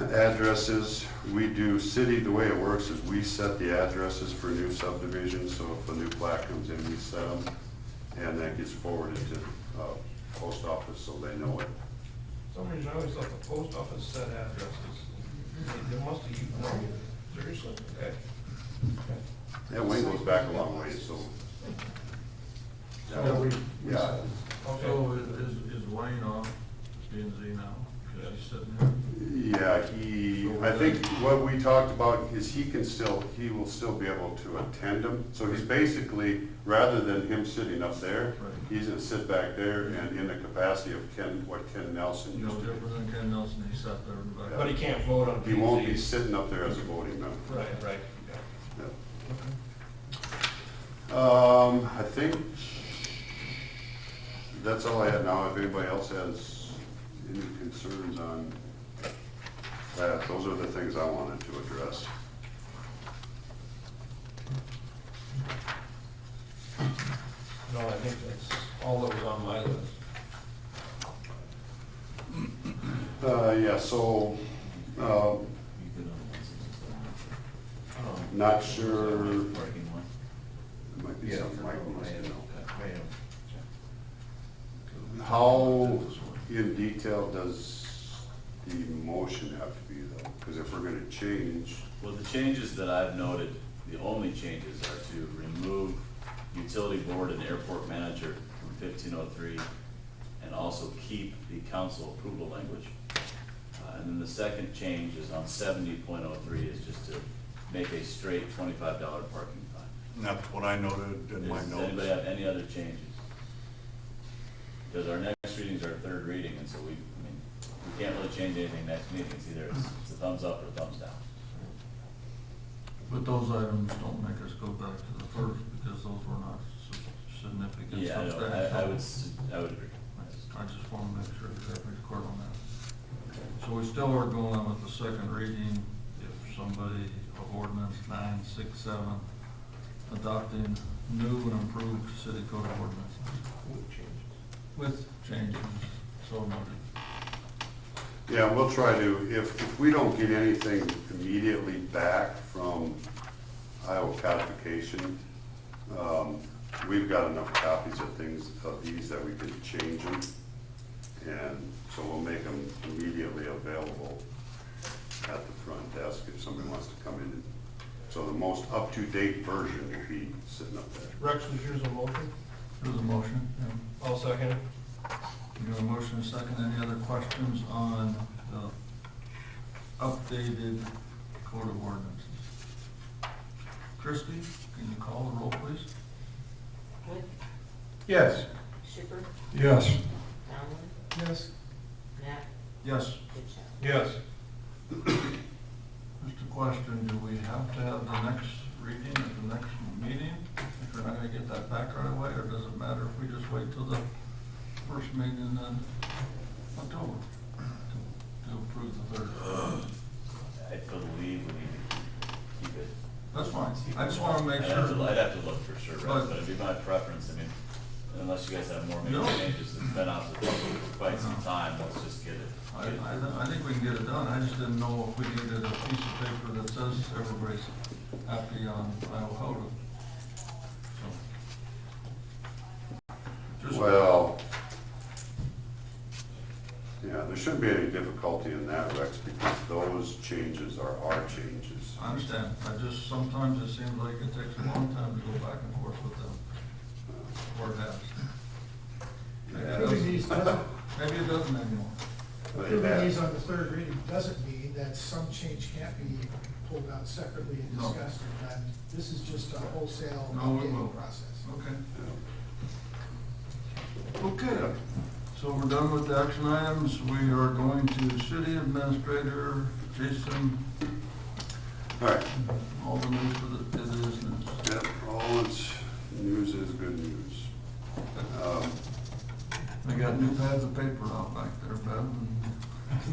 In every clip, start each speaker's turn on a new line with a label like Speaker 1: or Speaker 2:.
Speaker 1: Addresses, we do city, the way it works is we set the addresses for new subdivisions, so if a new plat comes in, we set them, and that gets forwarded to post office so they know it.
Speaker 2: For some reason I always thought the post office set addresses. They must have, you know, seriously, okay.
Speaker 1: Yeah, Wayne goes back a long way, so. Yeah.
Speaker 2: Okay.
Speaker 3: So is Wayne off P and Z now? Because he's sitting there?
Speaker 1: Yeah, I think what we talked about is he will still be able to attend them. So he's basically, rather than him sitting up there, he's gonna sit back there and in the capacity of what Ken Nelson
Speaker 3: No
Speaker 1: used to do.
Speaker 3: different than Ken Nelson, he sat there in the back.
Speaker 2: But he can't vote on
Speaker 1: He won't be
Speaker 2: P&Z.
Speaker 1: sitting up there as a voting member.
Speaker 2: Right, right, yeah.
Speaker 1: Yeah. I think that's all I had now. If anybody else has any concerns on that, those are the things I wanted to address.
Speaker 2: No, I think that's all that was on my list.
Speaker 1: Yeah, so, not sure, there might be something Mike wants to know. How in detail does the motion have to be though? Because if we're gonna change,
Speaker 4: Well, the changes that I've noted, the only changes are to remove utility board and airport manager from 1503 and also keep the council approval language. And then the second change is on 70.03 is just to make a straight $25 parking fine.
Speaker 1: that's what I noted in my
Speaker 4: Does
Speaker 1: notes.
Speaker 4: anybody have any other changes? Because our next reading is our third reading, and so we can't really change anything next meeting. It's either it's a thumbs up or a thumbs down.
Speaker 3: But those items don't make us go back to the first because those were not significant.
Speaker 4: Yeah, I know.
Speaker 3: substantial.
Speaker 4: I would agree.
Speaker 3: I just want to make sure that everybody's clear on that. So we still are going on with the second reading. If somebody of ordinance 967 adopting new and improved city code of ordinances with changes, so noted.
Speaker 1: Yeah, we'll try to, if we don't get anything immediately back from Iowa codification, we've got enough copies of these that we can change them. And so we'll make them immediately available at the front desk if somebody wants to come in. So the most up-to-date version will be sitting up there.
Speaker 2: Rex, was yours a motion?
Speaker 3: There's a motion. Yeah.
Speaker 2: I'll second it.
Speaker 3: You have a motion and a second. Any other questions on the updated code of ordinances? Christie, can you call the roll, please?
Speaker 5: Wood,
Speaker 2: Yes.
Speaker 5: Schiffer,
Speaker 3: Yes.
Speaker 5: Donlin,
Speaker 2: Yes.
Speaker 5: Knapp,
Speaker 3: Yes.
Speaker 5: Goodchild.
Speaker 2: Yes.
Speaker 3: Just a question, do we have to have the next reading at the next meeting? If we're not gonna get that back right away, or does it matter if we just wait till the first meeting in October to approve the third?
Speaker 4: I believe we need to keep it.
Speaker 3: That's fine. I just wanna make
Speaker 4: I'd have
Speaker 3: sure.
Speaker 4: to look for sure,
Speaker 3: But-
Speaker 4: but it'd be my preference. I mean, unless you guys have more major
Speaker 3: No.
Speaker 4: changes, it's been out to the public for quite some time, let's just get it.
Speaker 3: I think we can get it done. I just didn't know if we needed a piece of paper that says everybody's happy on Iowa Code. So. Just-
Speaker 1: Well, yeah, there shouldn't be any difficulty in that, Rex, because those changes are our changes.
Speaker 3: I understand. Sometimes it seems like it takes a long time to go back and forth with them. Or it has. Maybe it doesn't anymore.
Speaker 1: But it
Speaker 6: Approving
Speaker 1: has.
Speaker 6: these on the third reading doesn't mean that some change can't be pulled out separately and
Speaker 3: No.
Speaker 6: discussed. And this is just a wholesale
Speaker 3: No, we will.
Speaker 6: updating process.
Speaker 3: Okay. Okay. So we're done with the action items. We are going to city administrator, Jason,
Speaker 1: All right,
Speaker 3: all the news for the business.
Speaker 1: yeah, all its news is good news.
Speaker 3: We got new pads of paper out back there, Bev.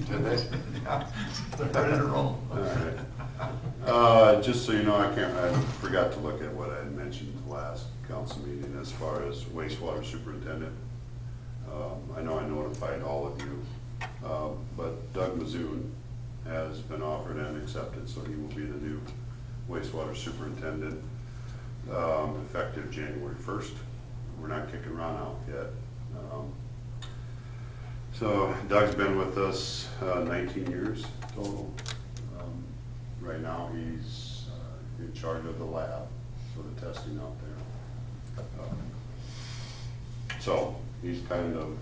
Speaker 1: Did they?
Speaker 3: Yeah, they're ready to roll.
Speaker 1: All right. Just so you know, I forgot to look at what I had mentioned at the last council meeting as far as wastewater superintendent. I know I notified all of you, but Doug Mazoon has been offered and accepted, so he will be the new wastewater superintendent, effective January 1st. We're not kicking Ron out yet. So Doug's been with us 19 years total. Right now, he's in charge of the lab, so the testing out there. So he's kind of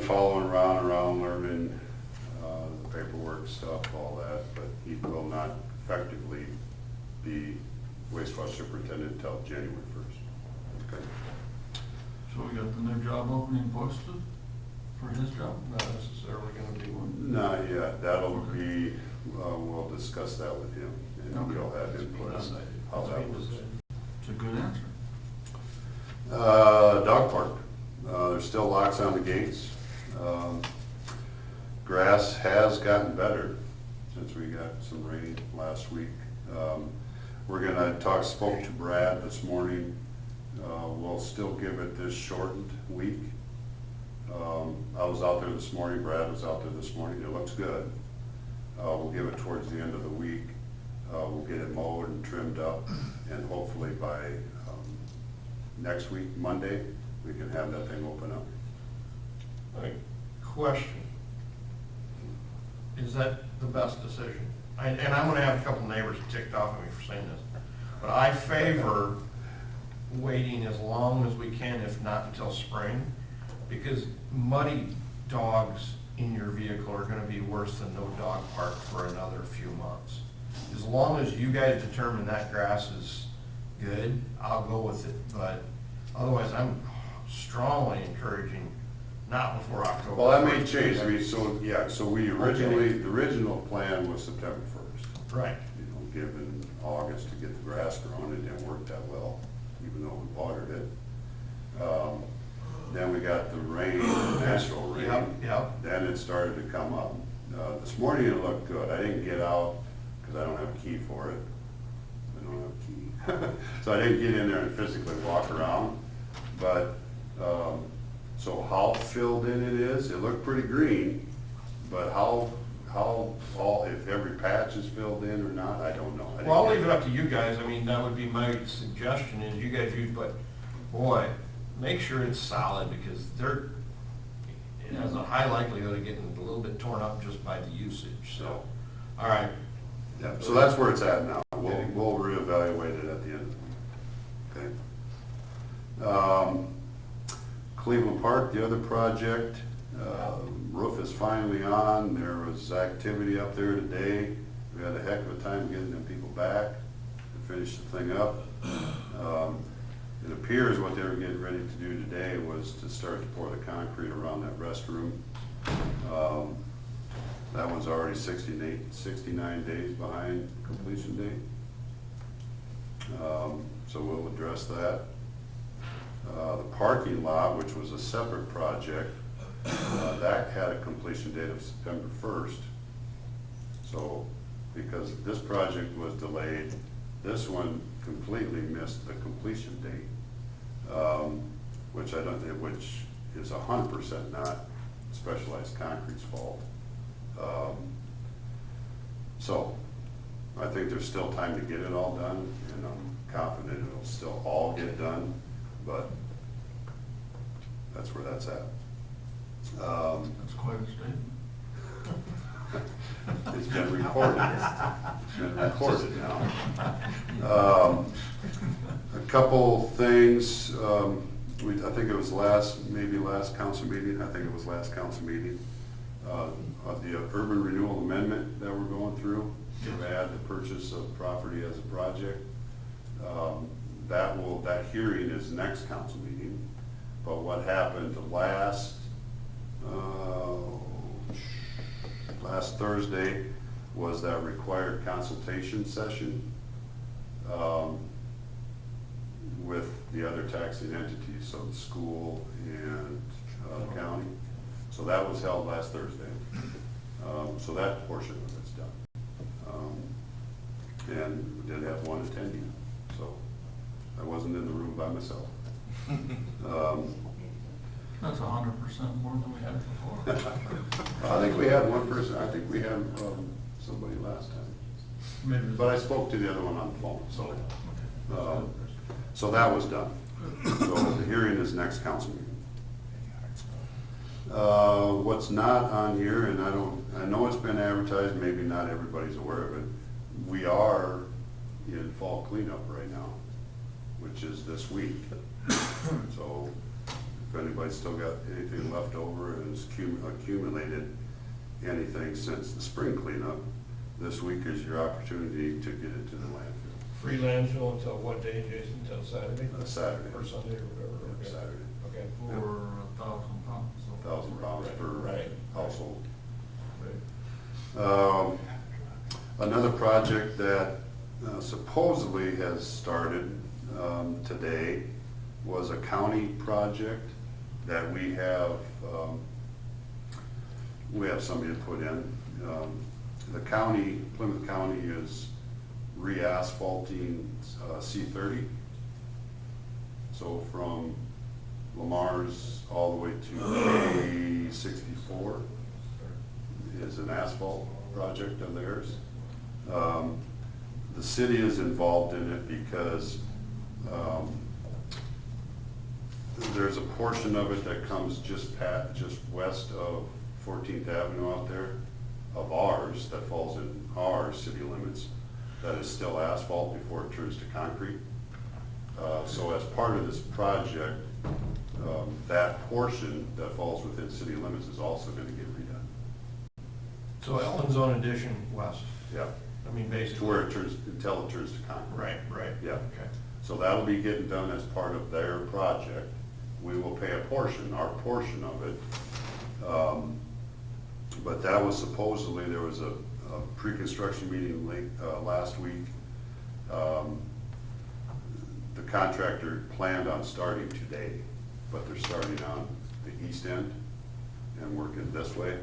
Speaker 1: following Ron around, learning the paperwork stuff, all that, but he will not effectively be wastewater superintendent until January 1st. Okay.
Speaker 3: So we got the new job opening posted for his job?
Speaker 2: Not necessarily gonna be one.
Speaker 1: Not yet, that'll be, we'll discuss that with him, and
Speaker 3: Okay.
Speaker 1: he'll have input on how that works.
Speaker 3: It's a good answer.
Speaker 1: Dog park, there's still locks on the gates. Grass has gotten better since we got some rain last week. We're gonna spoke to Brad this morning. We'll still give it this shortened week. I was out there this morning, Brad was out there this morning, it looks good. We'll give it towards the end of the week. We'll get it mowed and trimmed up, and hopefully by next week, Monday, we can have that thing open up.
Speaker 2: Question. Is that the best decision? And I'm gonna have a couple neighbors ticked off at me for saying this, but I favor waiting as long as we can, if not until spring, because muddy dogs in your vehicle are gonna be worse than no dog park for another few months. As long as you guys determine that grass is good, I'll go with it, but otherwise, I'm strongly encouraging not before October.
Speaker 1: Well, that may
Speaker 2: 1st.
Speaker 1: change, I mean, so, yeah, so we originally, the original plan was September 1st.
Speaker 2: Right.
Speaker 1: You know, given August to get the grass growing, it didn't work that well, even though we watered it. Then we got the rain, the natural rain.
Speaker 2: Yep.
Speaker 1: Then it started to come up. This morning it looked good. I didn't get out because I don't have a key for it. I don't have a key. So I didn't get in there and physically walk around. But, so how filled in it is, it looked pretty green, but if every patch is filled in or not, I don't know. I didn't
Speaker 2: Well, I'll
Speaker 1: get
Speaker 2: leave it up to you guys. I mean, that would be my suggestion is you guys use, but boy, make sure it's solid because it has a high likelihood of getting a little bit torn up just by the usage, so, all right.
Speaker 1: Yeah, so that's where it's at now. We'll reevaluate it at the end of the week. Okay. Cleveland Park, the other project, roof is finally on. There was activity up there today. We had a heck of a time getting them people back to finish the thing up. It appears what they were getting ready to do today was to start to pour the concrete around that restroom. That one's already 69 days behind completion date. So we'll address that. The parking lot, which was a separate project, that had a completion date of September 1st. So, because this project was delayed, this one completely missed the completion date, which is 100% not Specialized Concrete's fault. So, I think there's still time to get it all done, and I'm confident it'll still all get done, but that's where that's at.
Speaker 3: That's quite a statement.
Speaker 1: It's been recorded. It's been recorded now. A couple things, I think it was last council meeting, the urban renewal amendment that we're going through to add the purchase of property as a project. That hearing is next council meeting, but what happened last Thursday was that required consultation session with the other taxing entities, so the school and county. So that was held last Thursday. So that portion of it's done. And we did have one attending, so I wasn't in the room by myself.
Speaker 3: That's 100% more than we had before.
Speaker 1: I think we had one person, I think we had, somebody last time.
Speaker 3: Maybe.
Speaker 1: But I spoke to the other one on the phone, so that was done. So the hearing is next council meeting. What's not on here, and I know it's been advertised, maybe not everybody's aware of it, we are in fall cleanup right now, which is this week. So if anybody's still got anything left over and has accumulated anything since the spring cleanup, this week is your opportunity to get it to the landfill.
Speaker 2: Free landfill until what day, Jason? Until Saturday?
Speaker 1: Saturday.
Speaker 2: Or Sunday or whatever? Okay.
Speaker 1: Saturday.
Speaker 2: Okay.
Speaker 3: For 1,000 pounds. so-
Speaker 1: 1,000 pounds per
Speaker 2: Right.
Speaker 1: household.
Speaker 2: Right.
Speaker 1: Another project that supposedly has started today was a county project that we have some input in. The county, Plymouth County, is re-asphalting C30. So from Lamar's all the way to A64 is an asphalt project of theirs. The city is involved in it because there's a portion of it that comes just west of 14th Avenue out there, of ours, that falls in our city limits, that is still asphalt before it turns to concrete. So as part of this project, that portion that falls within city limits is also going to get redone.
Speaker 2: So Ellen's Zone Addition West,
Speaker 1: Yeah,
Speaker 2: I mean,
Speaker 1: to
Speaker 2: basically.
Speaker 1: where it turns, until it turns to concrete.
Speaker 2: Right.
Speaker 1: Yeah.
Speaker 2: Okay.
Speaker 1: So that'll be getting done as part of their project. We will pay a portion, our portion of it. But that was supposedly, there was a pre-construction meeting last week. The contractor planned on starting today, but they're starting on the east end and working this way.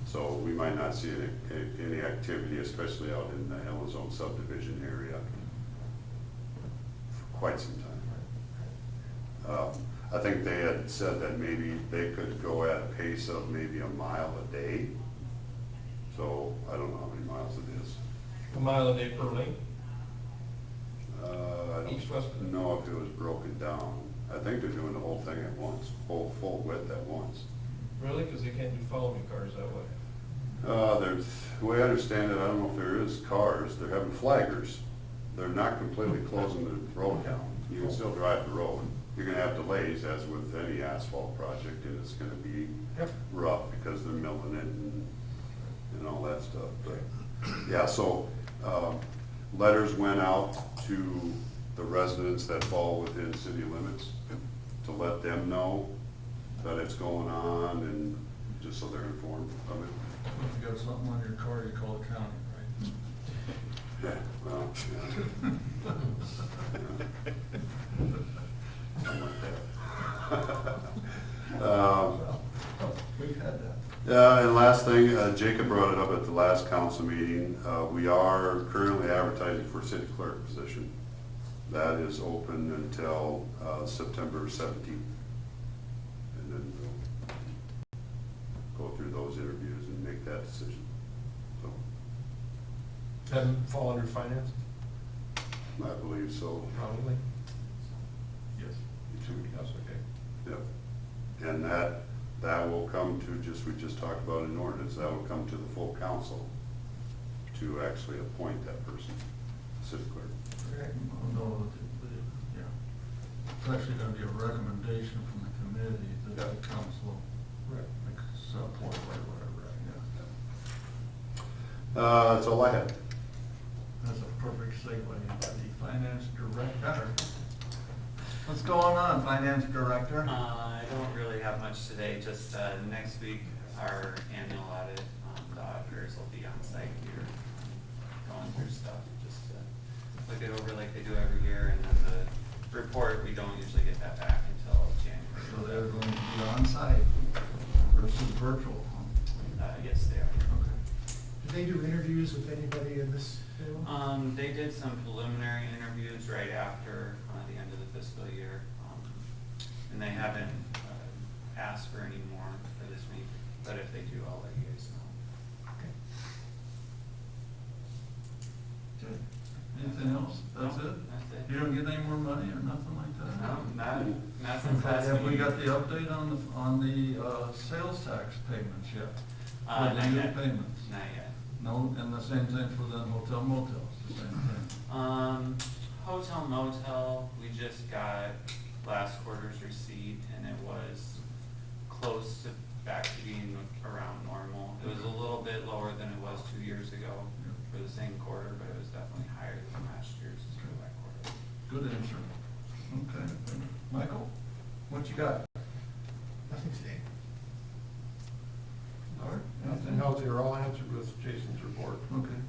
Speaker 1: So we might not see any activity, especially out in the Ellen Zone subdivision area, for quite some time. I think they had said that maybe they could go at a pace of maybe a mile a day. So I don't know how many miles it is.
Speaker 2: A mile a day per lane?
Speaker 1: I
Speaker 2: East, west?
Speaker 1: don't know if it was broken down. I think they're doing the whole thing at once, full width at once.
Speaker 2: Really? Because they can't do follow-me cars that way.
Speaker 1: The way I understand it, I don't know if there is cars, they're having flaggers. They're not completely closing the road down. You can still drive the road. You're gonna have delays, as with any asphalt project, and it's gonna be
Speaker 2: Yep.
Speaker 1: rough because they're milling it and all that stuff. But, yeah, so, letters went out to the residents that fall within city limits to let them know that it's going on, and just so they're informed of it.
Speaker 3: If you got something on your car, you call the county, right?
Speaker 1: Yeah, well, yeah. Something like that.
Speaker 3: We've had that.
Speaker 1: And last thing, Jacob brought it up at the last council meeting. We are currently advertising for city clerk position. That is open until September 17th. And then we'll go through those interviews and make that decision. So,
Speaker 2: Doesn't fall under finance?
Speaker 1: I believe so.
Speaker 2: Probably.
Speaker 3: Yes.
Speaker 1: You too.
Speaker 2: That's okay.
Speaker 1: Yep. And that will come to, we just talked about an ordinance, that will come to the full council to actually appoint that person, city clerk.
Speaker 3: No, yeah. It's actually gonna be a recommendation from the committee that the council makes a point or whatever, yeah.
Speaker 1: That's all I had.
Speaker 3: That's a perfect segue into the finance director. What's going on, finance director?
Speaker 7: I don't really have much today, just next week, our annual audit, the auditors will be on site here, going through stuff, just to look it over like they do every year, and then the report, we don't usually get that back until January.
Speaker 3: So they're going to be on site versus virtual.
Speaker 7: Yes, they are.
Speaker 3: Okay.
Speaker 6: Do they do interviews with anybody in this field?
Speaker 7: They did some preliminary interviews right after the end of the fiscal year, and they haven't asked for any more for this week. but if they do, I'll let you guys know.
Speaker 3: Okay. Anything else? That's it?
Speaker 7: That's it.
Speaker 3: You don't get any more money or nothing like that?
Speaker 7: No, not since last
Speaker 3: Have we
Speaker 7: meeting.
Speaker 3: got the update on the sales tax payments yet? For the
Speaker 7: Not
Speaker 3: new
Speaker 7: yet.
Speaker 3: payments?
Speaker 7: Not yet.
Speaker 3: No, and the same thing for the hotel motels, the same thing.
Speaker 7: Hotel motel, we just got last quarter's receipt and it was close to back to being around normal. It was a little bit lower than it was 2 years ago for the same quarter, but it was definitely higher than last year's for that quarter.
Speaker 3: Good answer. Okay. Michael, what you got?
Speaker 6: Nothing today.
Speaker 3: Art?
Speaker 2: Nothing else, they're all answered with Jason's report.
Speaker 3: Okay.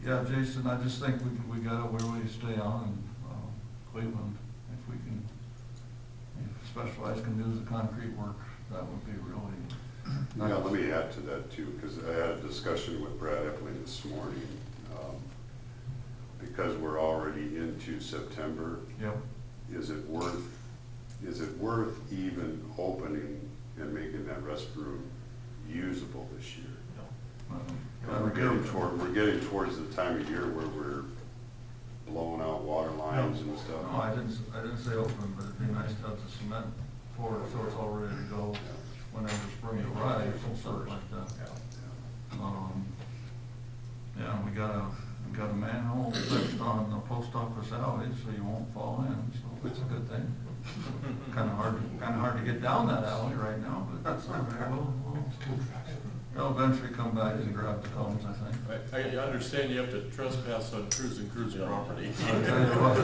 Speaker 3: Yeah, Jason, I just think we gotta where we stay on in Cleveland. If we can, if Specialized can do the concrete work, that would be really nice.
Speaker 1: Yeah, let me add to that too, because I had a discussion with Brad Epling this morning. Because we're already into September,
Speaker 3: Yep.
Speaker 1: is it worth even opening and making that restroom usable this year? We're getting towards the time of year where we're blowing out water lines and stuff.
Speaker 3: No, I didn't say open, but it'd be nice to have the cement poured so it's all ready to go whenever spring arrives and stuff like that. Yeah, we got a manhole fixed on the post office alley, so you won't fall in, so that's a good thing. Kinda hard to get down that alley right now, but that's all right, we'll eventually come back and grab the cones, I think.
Speaker 8: I understand you have to trespass on cruise property.
Speaker 3: I'll tell you what,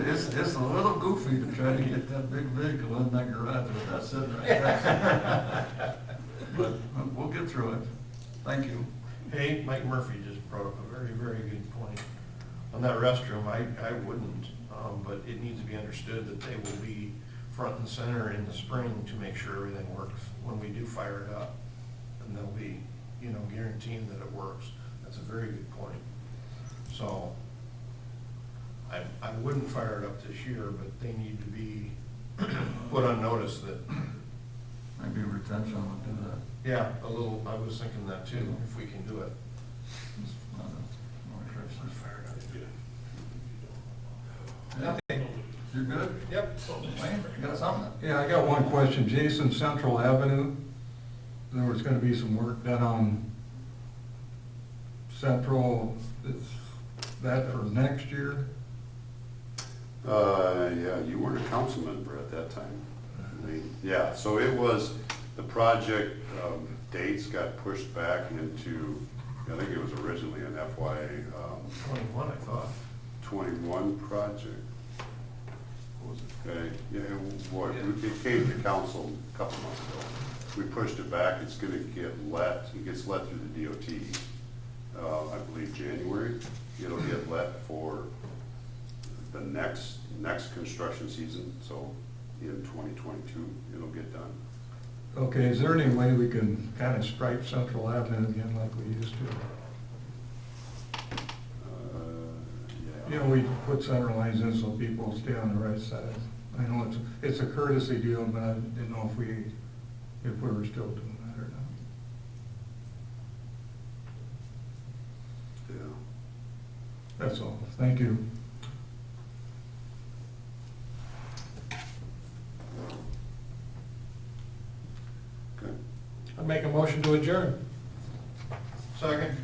Speaker 3: it's a little goofy to try to get that big vehicle in that garage with that sitting right there. But we'll get through it. Thank you.
Speaker 2: Hey, Mike Murphy just brought up a very, very good point. On that restroom, I wouldn't, but it needs to be understood that they will be front and center in the spring to make sure everything works when we do fire it up. And they'll be, guaranteeing that it works. That's a very good point. So, I wouldn't fire it up this year, but they need to be put on notice that,
Speaker 3: Maybe retention would do that.
Speaker 2: yeah, a little, I was thinking that too, if we can do it.
Speaker 3: It's not a crisis.
Speaker 2: Okay.
Speaker 3: You good?
Speaker 2: Yep.
Speaker 3: Wayne, you got something?
Speaker 9: Yeah, I got one question. Jason, Central Avenue, there was gonna be some work done on Central, is that for next year?
Speaker 1: Yeah, you weren't a council member at that time. Yeah, so it was, the project dates got pushed back into, I think it was originally an FY
Speaker 2: 21, I thought.
Speaker 1: 21 project. What was it? Okay, yeah, it came to council a couple months ago. We pushed it back, it's gonna get let, it gets let through the DOT, I believe January. It'll get let for the next construction season, so in 2022, it'll get done.
Speaker 9: Okay, is there any way we can kind of stripe Central Avenue again like we used to?
Speaker 1: Yeah.
Speaker 9: We put center lines in so people stay on the right side. I know it's a courtesy deal, but I didn't know if we were still doing that or not.
Speaker 1: Yeah.
Speaker 9: That's all. Thank you.
Speaker 1: Okay.
Speaker 2: I'd make a motion to adjourn. Second.